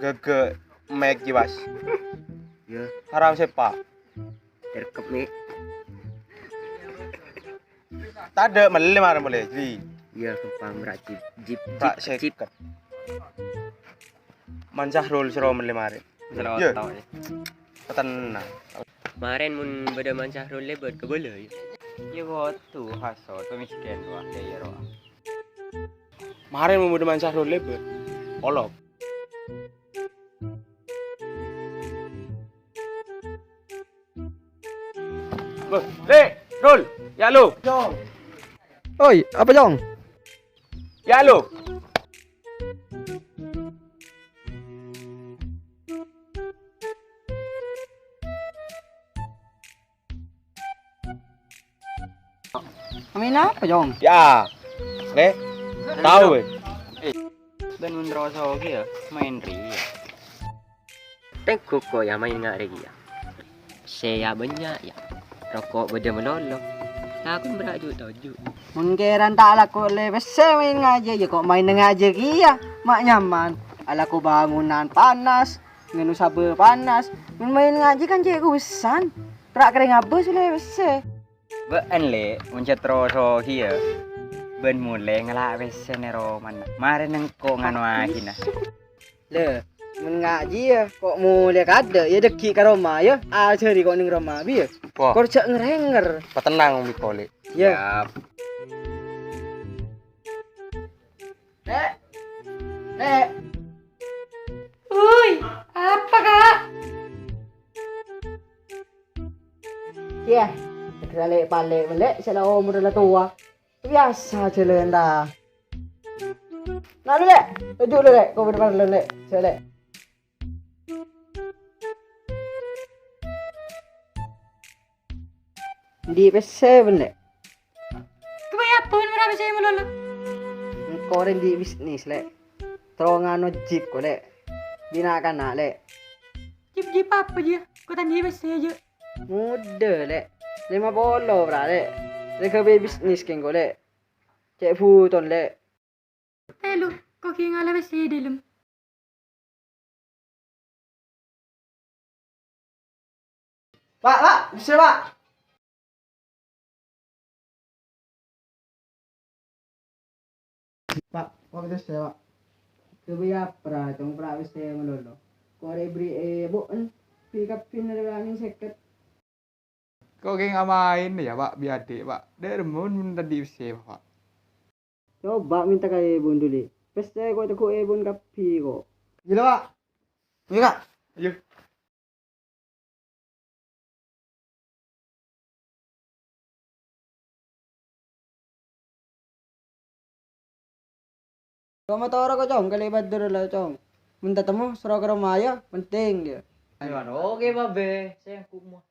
Gege Meg Jiwas. Ya, Haram sepak. terkep nih. Tade mele mar mele ji. Ya, kepang meracip jip Tak jip. seket. Mancah rol sero mele mare. Ya. Tenang. Kemarin mun beda mancah rol lebat ke bola ya. Ya kok tuh haso tuh miskin tuh ya roh. Mare mau udah mancah rol lebe. Olop. Le, rol. Ya lo. Oi, apa Jong? Ya lo. Main apa Jong? Ya. Le. Tahu weh. Ben mun roso ya main ri. Tengok kok yang main ngak lagi ya. Saya banyak ya. Rokok beda melolong. Takut beraju toju. Mun keran tak laku le bese main ngaje je kok main ngaje kia. Mak nyaman. Alaku bangunan panas, ngenu sabe panas. Mun main ngaji kan je usan. Prak kering abus le bese. Ben le mun roso ya. Ben mulai ngelak wes nero mana. Mare nang ko nganu ahina. Le, mun ngaji ya kok mulai kada ya deki ka Roma ya. Ah ceri kok ning Roma bi ya. Wah, Kok cek ngerenger. petenang mikole. Ya. Nek. Nek. Woi, apa kak? Ya, sekali balik balik saya umur dah tua. Biasa je le dah. Nak le, duduk le, kau berdepan le, saya le. Di pese balik. Kebaya pun berapa saya melulu? Kau orang di bisnis le. Terongano jeep kau le. Bina kan nak le. Jip apa je? Kau tanya biasa aja. Muda le. 50 bra le. Mereka bisnis kan kau le. Cek futon le. Lalu, kau kira ngalah biasa dalam. Pak, bisa pak. Pak, kok bisa saya pak? Kebaya pra, tong pra bisa melolo. Kau ada beri bukan? Pick up pin ada angin seket. Kok kayak main ya Pak biade Pak. Dari mun tadi bisa Pak. Coba minta kaya ibon dulu. Peste kau tak kau ibon kapi kau. Gila pak. Iya kak. Ayo. Kau mau tahu kau cong kalibat dulu lah cong. Minta temu suruh ke rumah ya penting dia. Ayo oke babe, saya kumah.